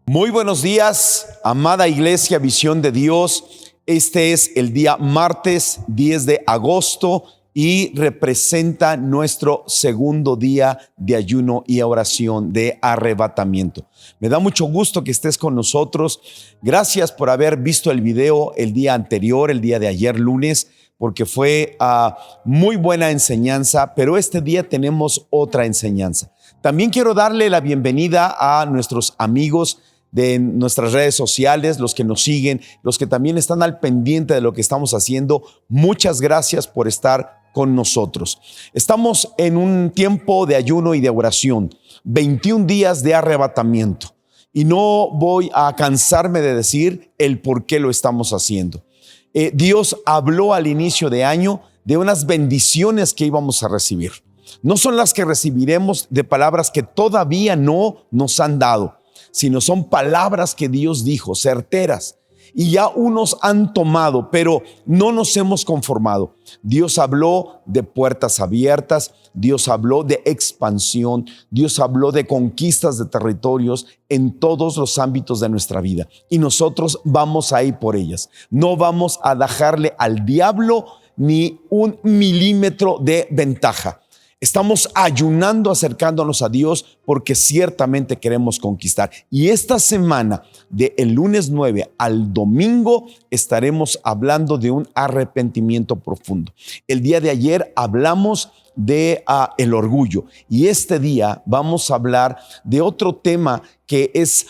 Muy buenos días, amada Iglesia Visión de Dios. Este es el día martes 10 de agosto y representa nuestro segundo día de ayuno y oración de arrebatamiento. Me da mucho gusto que estés con nosotros. Gracias por haber visto el video el día anterior, el día de ayer lunes, porque fue muy buena enseñanza, pero este día tenemos otra enseñanza. También quiero darle la bienvenida a nuestros amigos de nuestras redes sociales, los que nos siguen, los que también están al pendiente de lo que estamos haciendo. Muchas gracias por estar con nosotros. Estamos en un tiempo de ayuno y de oración, 21 días de arrebatamiento, y no voy a cansarme de decir el por qué lo estamos haciendo. Dios habló al inicio de año de unas bendiciones que íbamos a recibir. No son las que recibiremos de palabras que todavía no nos han dado, sino son palabras que Dios dijo, certeras, y ya unos han tomado, pero no nos hemos conformado. Dios habló de puertas abiertas, Dios habló de expansión, Dios habló de conquistas de territorios en todos los ámbitos de nuestra vida, y nosotros vamos a ir por ellas. No vamos a dejarle al diablo ni un milímetro de ventaja. Estamos ayunando, acercándonos a Dios, porque ciertamente queremos conquistar. Y esta semana, del lunes 9 al domingo, estaremos hablando de un arrepentimiento profundo. El día de ayer hablamos de el orgullo, y este día vamos a hablar de otro tema que es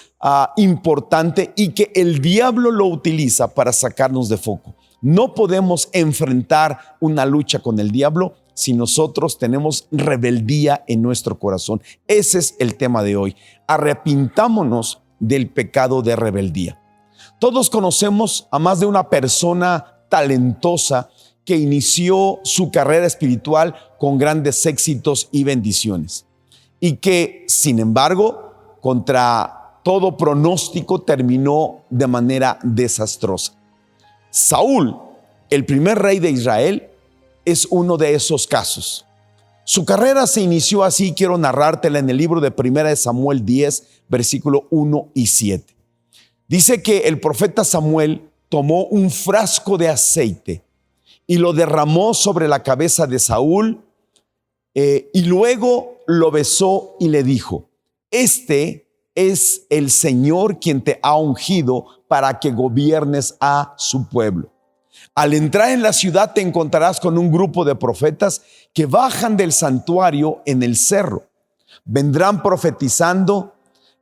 importante y que el diablo lo utiliza para sacarnos de foco. No podemos enfrentar una lucha con el diablo si nosotros tenemos rebeldía en nuestro corazón. Ese es el tema de hoy. Arrepintámonos del pecado de rebeldía. Todos conocemos a más de una persona talentosa que inició su carrera espiritual con grandes éxitos y bendiciones, y que, sin embargo, contra todo pronóstico, terminó de manera desastrosa. Saúl, el primer rey de Israel, es uno de esos casos. Su carrera se inició así. Quiero narrártela en el libro de 1 Samuel 10, versículo 1 y 7. Dice que el profeta Samuel tomó un frasco de aceite y lo derramó sobre la cabeza de Saúl, y luego lo besó y le dijo: este es el Señor quien te ha ungido para que gobiernes a su pueblo. Al entrar en la ciudad te encontrarás con un grupo de profetas que bajan del santuario en el cerro. Vendrán profetizando,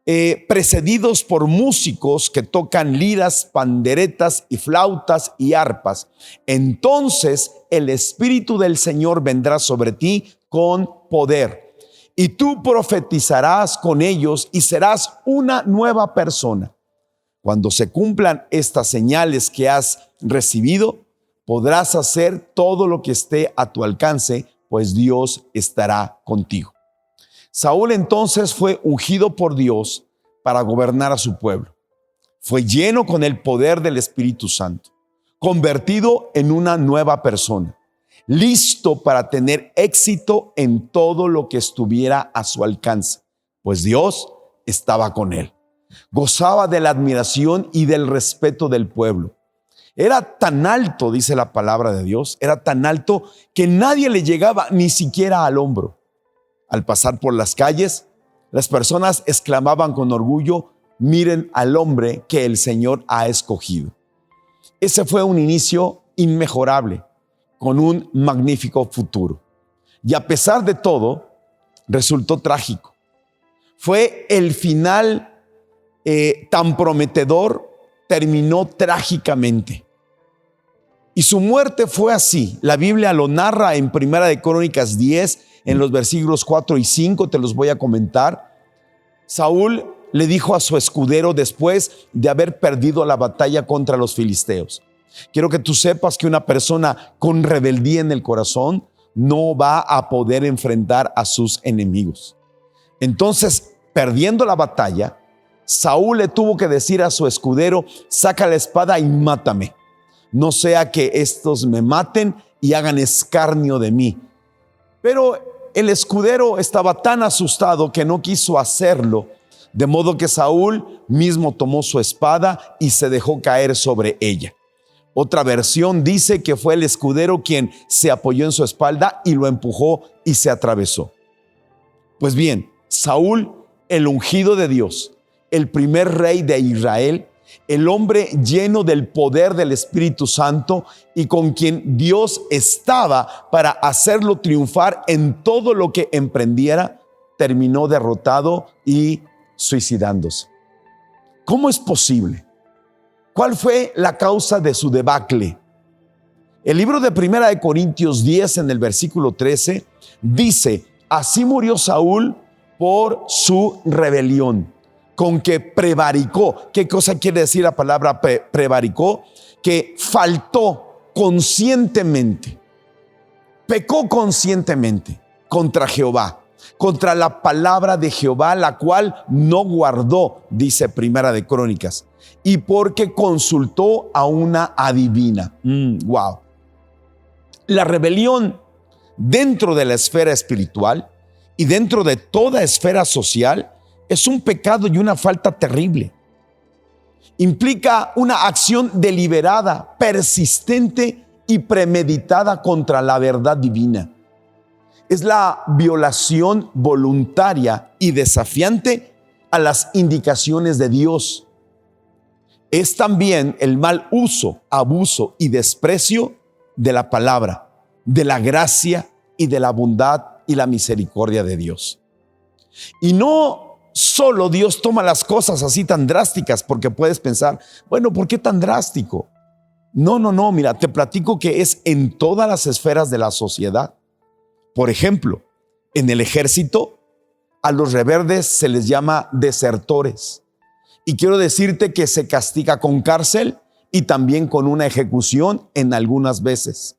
precedidos por músicos que tocan liras, panderetas y flautas y arpas. Entonces el Espíritu del Señor vendrá sobre ti con poder, y tú profetizarás con ellos y serás una nueva persona. Cuando se cumplan estas señales que has recibido, podrás hacer todo lo que esté a tu alcance, pues Dios estará contigo. Saúl entonces fue ungido por Dios para gobernar a su pueblo. Fue lleno con el poder del Espíritu Santo, convertido en una nueva persona, listo para tener éxito en todo lo que estuviera a su alcance, pues Dios estaba con él. Gozaba de la admiración y del respeto del pueblo. Era tan alto, dice la palabra de Dios, era tan alto que nadie le llegaba ni siquiera al hombro. Al pasar por las calles, las personas exclamaban con orgullo: miren al hombre que el Señor ha escogido. Ese fue un inicio inmejorable, con un magnífico futuro. Y a pesar de todo, resultó trágico. Fue el final tan prometedor, terminó trágicamente. Y su muerte fue así. La Biblia lo narra en 1 de Crónicas 10, en los versículos 4 y 5, te los voy a comentar. Saúl le dijo a su escudero después de haber perdido la batalla contra los filisteos: quiero que tú sepas que una persona con rebeldía en el corazón no va a poder enfrentar a sus enemigos. Entonces, perdiendo la batalla, Saúl le tuvo que decir a su escudero: saca la espada y mátame, no sea que estos me maten y hagan escarnio de mí. Pero el escudero estaba tan asustado que no quiso hacerlo, De modo que Saúl mismo tomó su espada y se dejó caer sobre ella. Otra versión dice que fue el escudero quien se apoyó en su espalda y lo empujó y se atravesó. Pues bien, Saúl, el ungido de Dios, el primer rey de Israel, el hombre lleno del poder del Espíritu Santo y con quien Dios estaba para hacerlo triunfar en todo lo que emprendiera, terminó derrotado y suicidándose. ¿Cómo es posible? ¿Cuál fue la causa de su debacle? El libro de 1 Corintios 10 en el versículo 13 dice: así murió Saúl por su rebelión, con que prevaricó. ¿Qué cosa quiere decir la palabra prevaricó? Que faltó conscientemente, pecó conscientemente contra Jehová, contra la palabra de Jehová, la cual no guardó, dice Primera de Crónicas, y porque consultó a una adivina. Wow. La rebelión dentro de la esfera espiritual y dentro de toda esfera social es un pecado y una falta terrible. Implica una acción deliberada, persistente y premeditada contra la verdad divina. Es la violación voluntaria y desafiante a las indicaciones de Dios. Es también el mal uso, abuso y desprecio de la palabra, de la gracia y de la bondad y la misericordia de Dios. Y no solo Dios toma las cosas así tan drásticas, porque puedes pensar, bueno, ¿por qué tan drástico? No, mira, te platico que es en todas las esferas de la sociedad. Por ejemplo, en el ejército, a los rebeldes se les llama desertores. Y quiero decirte que se castiga con cárcel y también con una ejecución en algunas veces.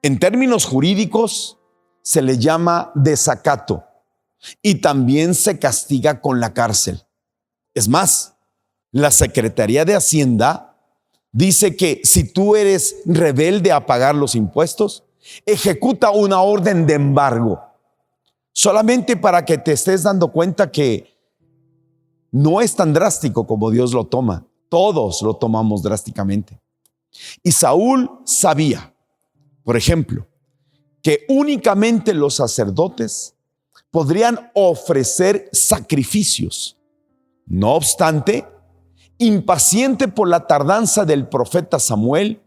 En términos jurídicos, se le llama desacato y también se castiga con la cárcel. Es más, la Secretaría de Hacienda dice que si tú eres rebelde a pagar los impuestos, ejecuta una orden de embargo, solamente para que te estés dando cuenta que no es tan drástico como Dios lo toma. Todos lo tomamos drásticamente. Y Saúl sabía, por ejemplo, que únicamente los sacerdotes podrían ofrecer sacrificios. No obstante, impaciente por la tardanza del profeta Samuel,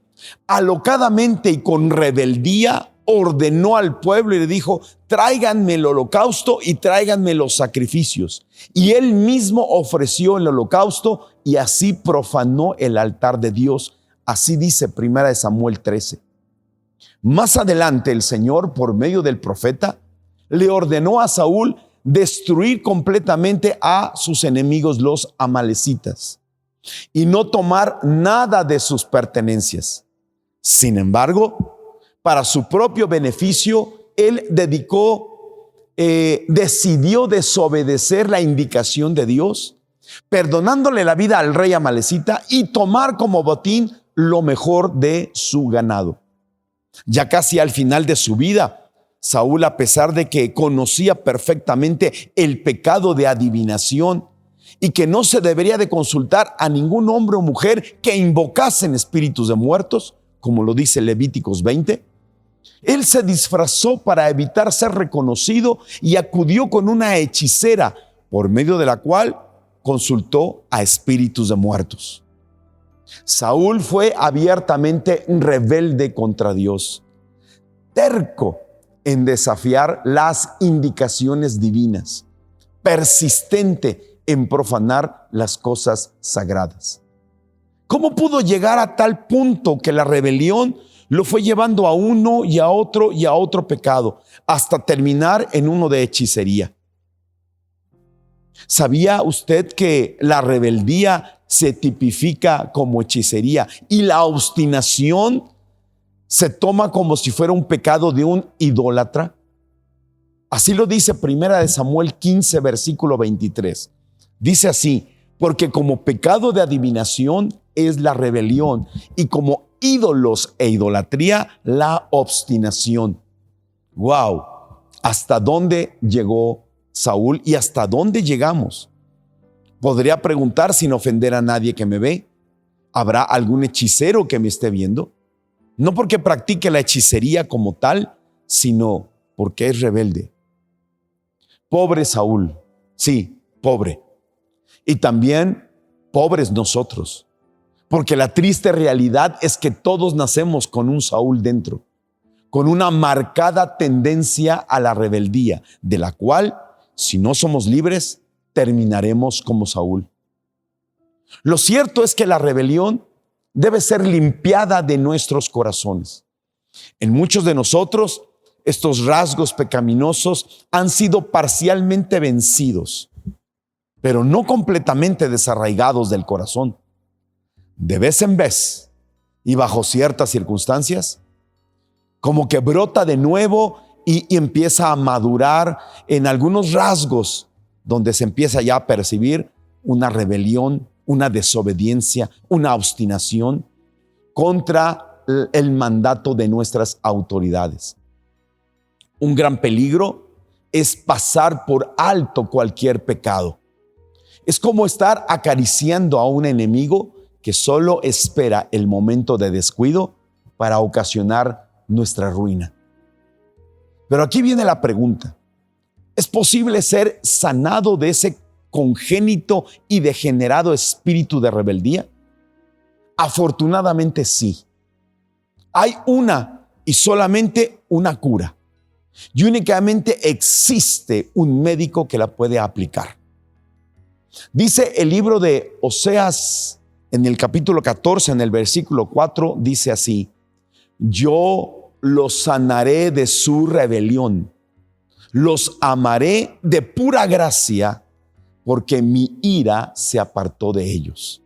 alocadamente y con rebeldía ordenó al pueblo y le dijo: tráiganme el holocausto y tráiganme los sacrificios. Y él mismo ofreció el holocausto y así profanó el altar de Dios. Así dice 1 Samuel 13. Más adelante el Señor, por medio del profeta, le ordenó a Saúl destruir completamente a sus enemigos, los amalecitas, y no tomar nada de sus pertenencias. Sin embargo, para su propio beneficio, él decidió desobedecer la indicación de Dios, perdonándole la vida al rey amalecita y tomar como botín lo mejor de su ganado. Ya casi al final de su vida, Saúl, a pesar de que conocía perfectamente el pecado de adivinación y que no se debería de consultar a ningún hombre o mujer que invocasen espíritus de muertos, como lo dice Levíticos 20, él se disfrazó para evitar ser reconocido y acudió con una hechicera, por medio de la cual consultó a espíritus de muertos. Saúl fue abiertamente rebelde contra Dios, terco en desafiar las indicaciones divinas, persistente en profanar las cosas sagradas. ¿Cómo pudo llegar a tal punto que la rebelión lo fue llevando a uno y a otro pecado, hasta terminar en uno de hechicería? ¿Sabía usted que la rebeldía se tipifica como hechicería y la obstinación se toma como si fuera un pecado de un idólatra? Así lo dice 1 Samuel 15, versículo 23. Dice así: porque como pecado de adivinación es la rebelión, y como ídolos e idolatría la obstinación. Wow, ¿hasta dónde llegó Saúl y hasta dónde llegamos? Podría preguntar sin ofender a nadie que me ve. ¿Habrá algún hechicero que me esté viendo? No porque practique la hechicería como tal, sino porque es rebelde. Pobre Saúl, sí, pobre. Y también pobres nosotros, porque la triste realidad es que todos nacemos con un Saúl dentro, con una marcada tendencia a la rebeldía, de la cual, si no somos libres, terminaremos como Saúl. Lo cierto es que la rebelión debe ser limpiada de nuestros corazones. En muchos de nosotros, estos rasgos pecaminosos han sido parcialmente vencidos, pero no completamente desarraigados del corazón. De vez en vez y bajo ciertas circunstancias, como que brota de nuevo y empieza a madurar en algunos rasgos donde se empieza ya a percibir una rebelión, una desobediencia, una obstinación contra el mandato de nuestras autoridades. Un gran peligro es pasar por alto cualquier pecado. Es como estar acariciando a un enemigo que solo espera el momento de descuido para ocasionar nuestra ruina. Pero aquí viene la pregunta: ¿es posible ser sanado de ese congénito y degenerado espíritu de rebeldía? Afortunadamente sí. Hay una y solamente una cura. Y únicamente existe un médico que la puede aplicar. Dice el libro de Oseas en el capítulo 14, en el versículo 4, dice así: yo los sanaré de su rebelión, los amaré de pura gracia, porque mi ira se apartó de ellos.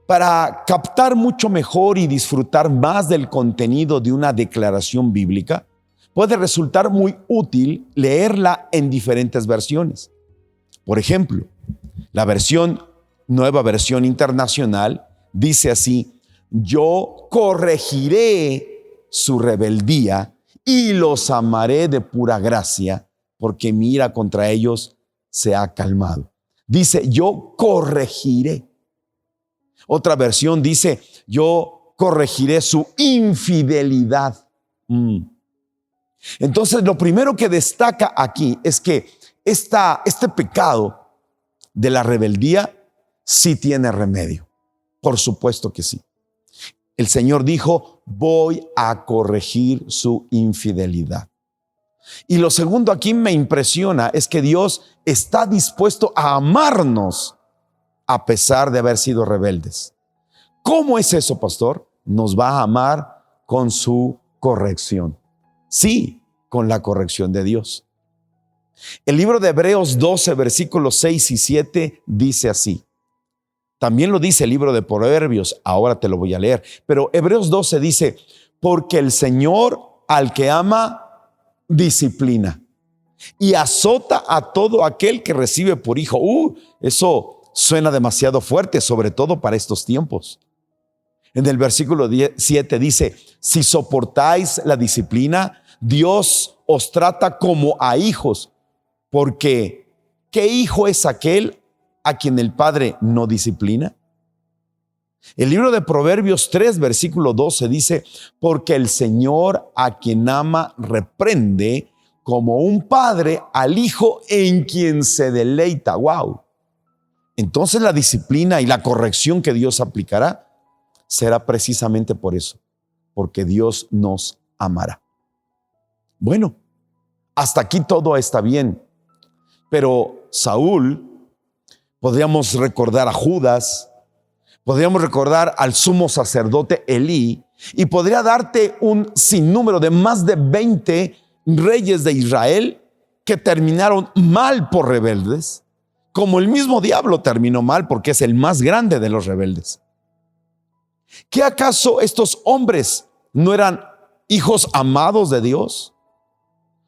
Para captar mucho mejor y disfrutar más del contenido de una declaración bíblica, puede resultar muy útil leerla en diferentes versiones. Por ejemplo, la Nueva Versión Internacional dice así: yo corregiré su rebeldía y los amaré de pura gracia, porque mi ira contra ellos se ha calmado. Dice, yo corregiré. Otra versión dice, yo corregiré su infidelidad. Entonces, lo primero que destaca aquí es que este pecado de la rebeldía sí tiene remedio. Por supuesto que sí. El Señor dijo, voy a corregir su infidelidad. Y lo segundo aquí me impresiona es que Dios está dispuesto a amarnos a pesar de haber sido rebeldes. ¿Cómo es eso, pastor? Nos va a amar con su corrección. Sí, con la corrección de Dios. El libro de Hebreos 12, versículos 6 y 7 dice así. También lo dice el libro de Proverbios, ahora te lo voy a leer. Pero Hebreos 12 dice, porque el Señor al que ama, disciplina y azota a todo aquel que recibe por hijo. Eso suena demasiado fuerte, sobre todo para estos tiempos. En el versículo 7 dice, si soportáis la disciplina, Dios os trata como a hijos, porque ¿qué hijo es aquel a quien el padre no disciplina? El libro de Proverbios 3, versículo 12 dice, porque el Señor a quien ama reprende como un padre al hijo en quien se deleita. ¡Wow! Entonces la disciplina y la corrección que Dios aplicará será precisamente por eso, porque Dios nos amará. Bueno, hasta aquí todo está bien, pero Saúl, podríamos recordar a Judas, podríamos recordar al sumo sacerdote Elí, y podría darte un sinnúmero de más de 20 reyes de Israel que terminaron mal por rebeldes, como el mismo diablo terminó mal porque es el más grande de los rebeldes. ¿Qué acaso estos hombres no eran hijos amados de Dios?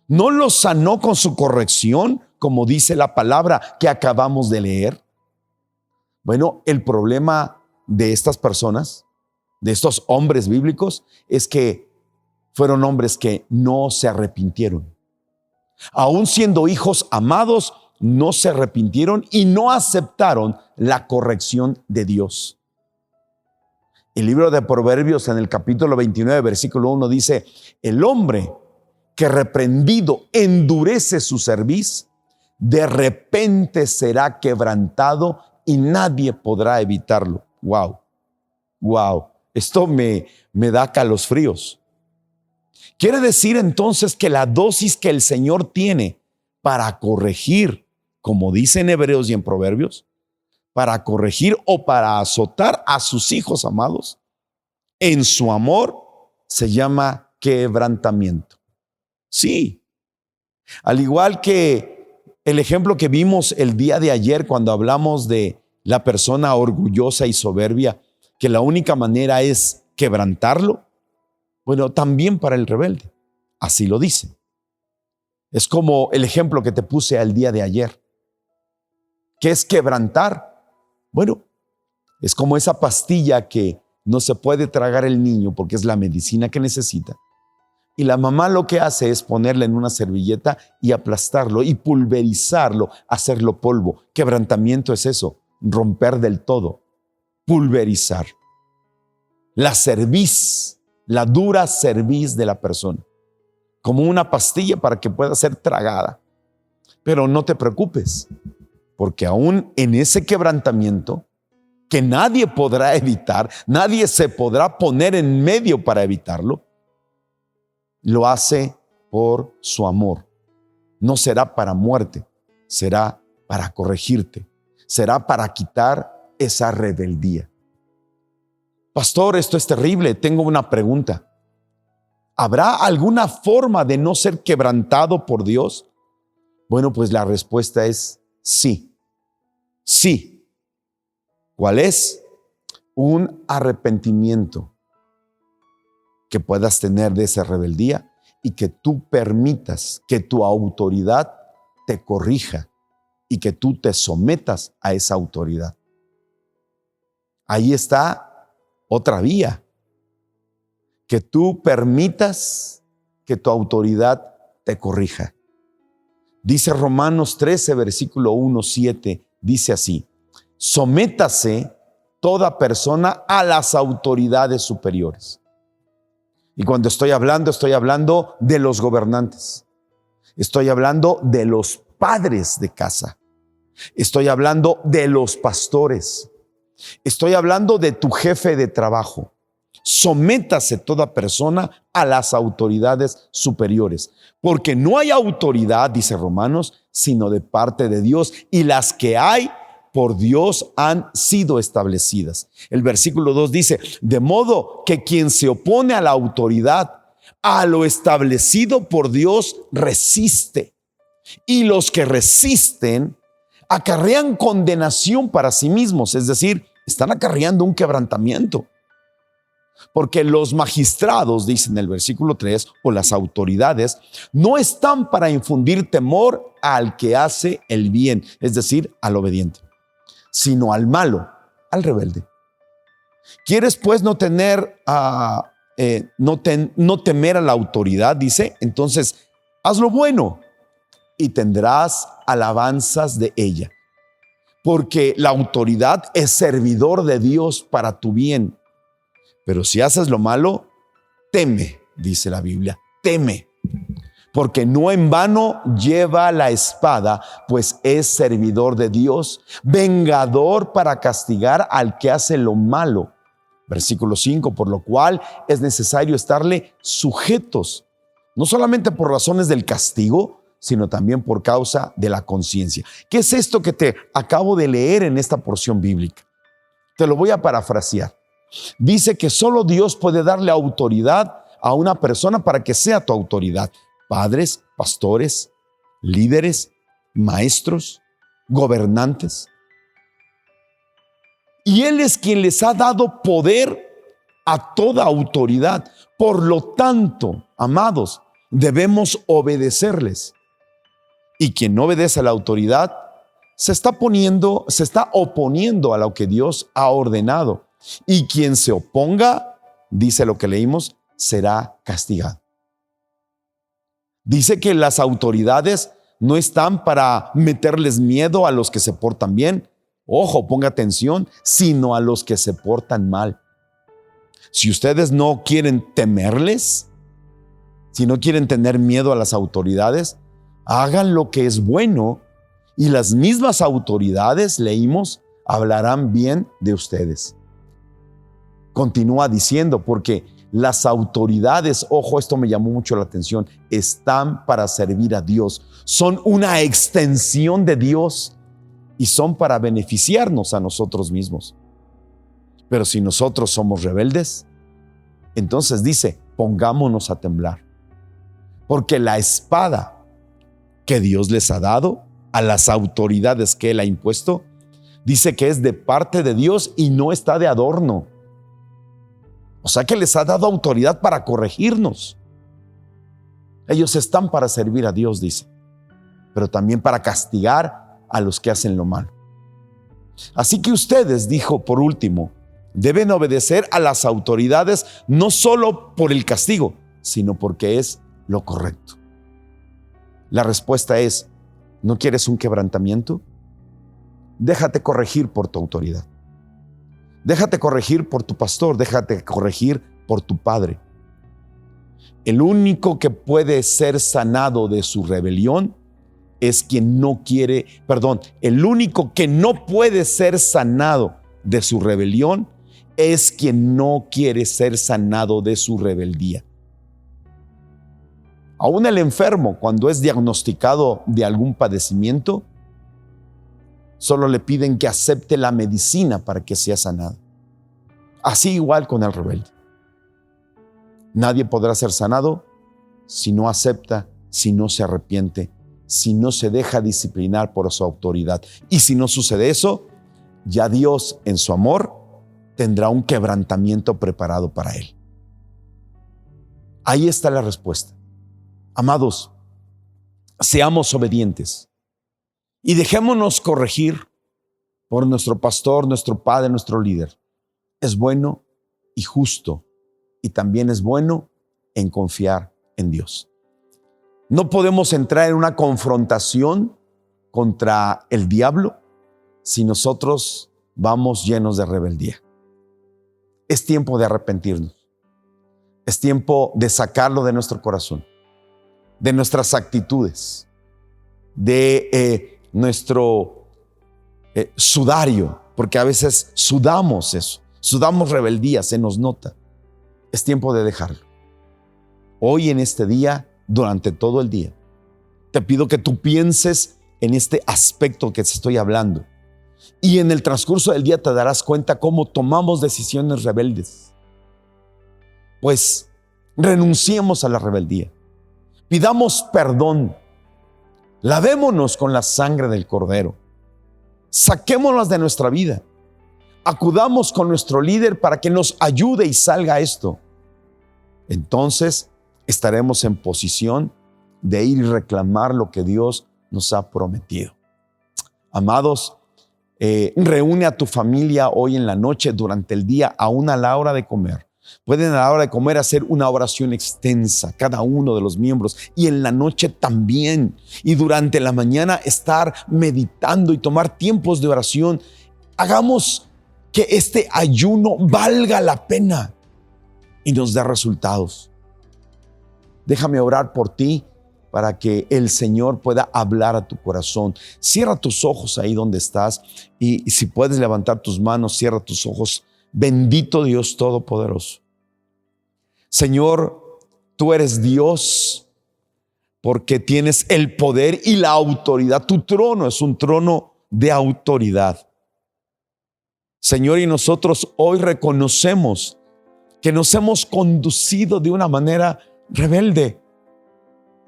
¿No los sanó con su corrección, como dice la palabra que acabamos de leer? Bueno, el problema de estas personas, de estos hombres bíblicos, es que fueron hombres que no se arrepintieron. Aún siendo hijos amados, no se arrepintieron y no aceptaron la corrección de Dios. El libro de Proverbios en el capítulo 29, versículo 1 dice: el hombre que reprendido endurece su cerviz, de repente será quebrantado y nadie podrá evitarlo. Wow, wow, esto me da calosfríos. Quiere decir entonces que la dosis que el Señor tiene para corregir, como dice en Hebreos y en Proverbios, para corregir o para azotar a sus hijos amados, en su amor, se llama quebrantamiento. Sí, al igual que el ejemplo que vimos el día de ayer cuando hablamos de la persona orgullosa y soberbia, que la única manera es quebrantarlo, bueno, también para el rebelde, así lo dice. Es como el ejemplo que te puse el día de ayer. ¿Qué es quebrantar? Bueno, es como esa pastilla que no se puede tragar el niño porque es la medicina que necesita. Y la mamá lo que hace es ponerle en una servilleta y aplastarlo y pulverizarlo, hacerlo polvo. Quebrantamiento es eso, romper del todo, pulverizar. La cerviz, la dura cerviz de la persona, como una pastilla para que pueda ser tragada. Pero no te preocupes, porque aún en ese quebrantamiento, que nadie podrá evitar, nadie se podrá poner en medio para evitarlo, lo hace por su amor. No será para muerte, será para corregirte, será para quitar esa rebeldía. Pastor, esto es terrible. Tengo una pregunta. ¿Habrá alguna forma de no ser quebrantado por Dios? Bueno, pues la respuesta es sí. Sí. ¿Cuál es? Un arrepentimiento que puedas tener de esa rebeldía y que tú permitas que tu autoridad te corrija y que tú te sometas a esa autoridad. Ahí está otra vía. Que tú permitas que tu autoridad te corrija. Dice Romanos 13, versículo 1, 7, dice así: sométase toda persona a las autoridades superiores. Y cuando estoy hablando de los gobernantes. Estoy hablando de los padres de casa. Estoy hablando de los pastores. Estoy hablando de tu jefe de trabajo. Sométase toda persona a las autoridades superiores, porque no hay autoridad, dice Romanos, sino de parte de Dios, y las que hay por Dios han sido establecidas. El versículo 2 dice: de modo que quien se opone a la autoridad, a lo establecido por Dios, resiste, y los que resisten acarrean condenación para sí mismos, es decir, están acarreando un quebrantamiento. Porque los magistrados, dice en el versículo 3, o las autoridades, no están para infundir temor al que hace el bien, es decir, al obediente, sino al malo, al rebelde. ¿Quieres pues no temer a la autoridad? Dice, entonces haz lo bueno y tendrás alabanzas de ella. Porque la autoridad es servidor de Dios para tu bien. Pero si haces lo malo, teme, dice la Biblia, teme. Porque no en vano lleva la espada, pues es servidor de Dios, vengador para castigar al que hace lo malo. Versículo 5, por lo cual es necesario estarle sujetos, no solamente por razones del castigo, sino también por causa de la conciencia. ¿Qué es esto que te acabo de leer en esta porción bíblica? Te lo voy a parafrasear. Dice que solo Dios puede darle autoridad a una persona para que sea tu autoridad. Padres, pastores, líderes, maestros, gobernantes. Y Él es quien les ha dado poder a toda autoridad. Por lo tanto, amados, debemos obedecerles. Y quien no obedece a la autoridad se está oponiendo a lo que Dios ha ordenado. Y quien se oponga, dice lo que leímos, será castigado. Dice que las autoridades no están para meterles miedo a los que se portan bien. Ojo, ponga atención, sino a los que se portan mal. Si ustedes no quieren temerles, si no quieren tener miedo a las autoridades, hagan lo que es bueno y las mismas autoridades, leímos, hablarán bien de ustedes. Continúa diciendo, porque las autoridades, ojo, esto me llamó mucho la atención, están para servir a Dios. Son una extensión de Dios y son para beneficiarnos a nosotros mismos. Pero si nosotros somos rebeldes, entonces dice, pongámonos a temblar. Porque la espada que Dios les ha dado a las autoridades que Él ha impuesto, dice que es de parte de Dios y no está de adorno. O sea que les ha dado autoridad para corregirnos. Ellos están para servir a Dios, dice, pero también para castigar a los que hacen lo malo. Así que ustedes, dijo por último, deben obedecer a las autoridades no solo por el castigo, sino porque es lo correcto. La respuesta es, ¿no quieres un quebrantamiento? Déjate corregir por tu autoridad. Déjate corregir por tu pastor, déjate corregir por tu padre. El único que puede ser sanado de su rebelión es quien no quiere, el único que no puede ser sanado de su rebelión es quien no quiere ser sanado de su rebeldía. Aún el enfermo, cuando es diagnosticado de algún padecimiento, solo le piden que acepte la medicina para que sea sanado. Así igual con el rebelde. Nadie podrá ser sanado si no acepta, si no se arrepiente, si no se deja disciplinar por su autoridad. Y si no sucede eso, ya Dios en su amor tendrá un quebrantamiento preparado para él. Ahí está la respuesta. Amados, seamos obedientes y dejémonos corregir por nuestro pastor, nuestro padre, nuestro líder. Es bueno y justo, y también es bueno en confiar en Dios. No podemos entrar en una confrontación contra el diablo si nosotros vamos llenos de rebeldía. Es tiempo de arrepentirnos. Es tiempo de sacarlo de nuestro corazón, de nuestras actitudes, de nuestro sudario, porque a veces sudamos eso, sudamos rebeldía, se nos nota. Es tiempo de dejarlo. Hoy en este día, durante todo el día, te pido que tú pienses en este aspecto que te estoy hablando. Y en el transcurso del día te darás cuenta cómo tomamos decisiones rebeldes. Pues renunciemos a la rebeldía. Pidamos perdón. Lavémonos con la sangre del Cordero. Saquémonos de nuestra vida. Acudamos con nuestro líder para que nos ayude y salga esto. Entonces estaremos en posición de ir y reclamar lo que Dios nos ha prometido. Amados, reúne a tu familia hoy en la noche, durante el día, aún a la hora de comer. Pueden a la hora de comer hacer una oración extensa, cada uno de los miembros, y en la noche también. Y durante la mañana estar meditando y tomar tiempos de oración. Hagamos que este ayuno valga la pena y nos dé resultados. Déjame orar por ti para que el Señor pueda hablar a tu corazón. Cierra tus ojos ahí donde estás y si puedes levantar tus manos, cierra tus ojos. Bendito Dios Todopoderoso. Señor, tú eres Dios porque tienes el poder y la autoridad. Tu trono es un trono de autoridad. Señor, y nosotros hoy reconocemos que nos hemos conducido de una manera rebelde,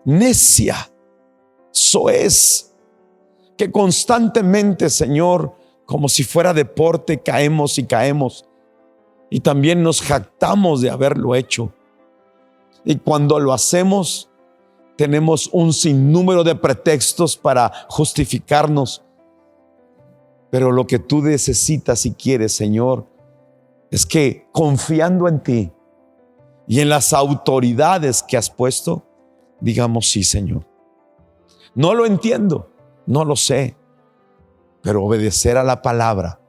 necia, soez, que constantemente, Señor, como si fuera deporte, caemos y caemos. Y también nos jactamos de haberlo hecho. Y cuando lo hacemos, tenemos un sinnúmero de pretextos para justificarnos. Pero lo que tú necesitas y quieres, Señor, es que confiando en ti y en las autoridades que has puesto, digamos sí, Señor. No lo entiendo, no lo sé, pero obedecer a la palabra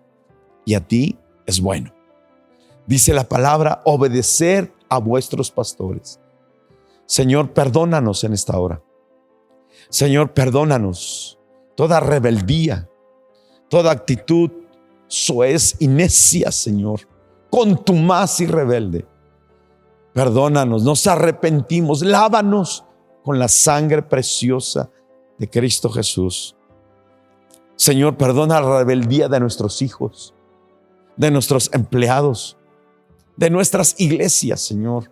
y a ti es bueno. Dice la palabra, obedecer a vuestros pastores. Señor, perdónanos en esta hora. Señor, perdónanos toda rebeldía, toda actitud soez y necia, Señor, contumaz y rebelde. Perdónanos, nos arrepentimos, lávanos con la sangre preciosa de Cristo Jesús. Señor, perdona la rebeldía de nuestros hijos, de nuestros empleados, de nuestras iglesias, Señor,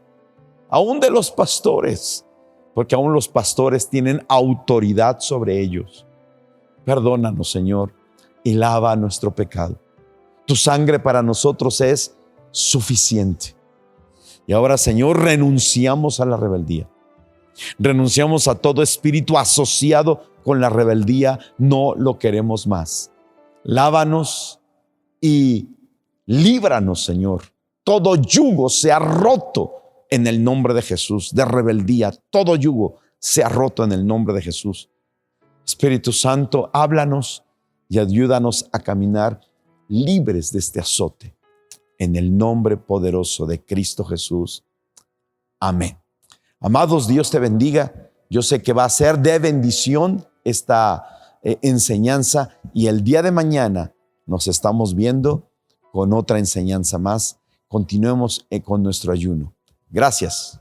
aún de los pastores, porque aún los pastores tienen autoridad sobre ellos. Perdónanos, Señor, y lava nuestro pecado. Tu sangre para nosotros es suficiente. Y ahora, Señor, renunciamos a la rebeldía. Renunciamos a todo espíritu asociado con la rebeldía. No lo queremos más. Lávanos y líbranos, Señor. Todo yugo sea roto en el nombre de Jesús, de rebeldía. Todo yugo sea roto en el nombre de Jesús. Espíritu Santo, háblanos y ayúdanos a caminar libres de este azote. En el nombre poderoso de Cristo Jesús. Amén. Amados, Dios te bendiga. Yo sé que va a ser de bendición esta enseñanza, y el día de mañana nos estamos viendo con otra enseñanza más. Continuemos con nuestro ayuno. Gracias.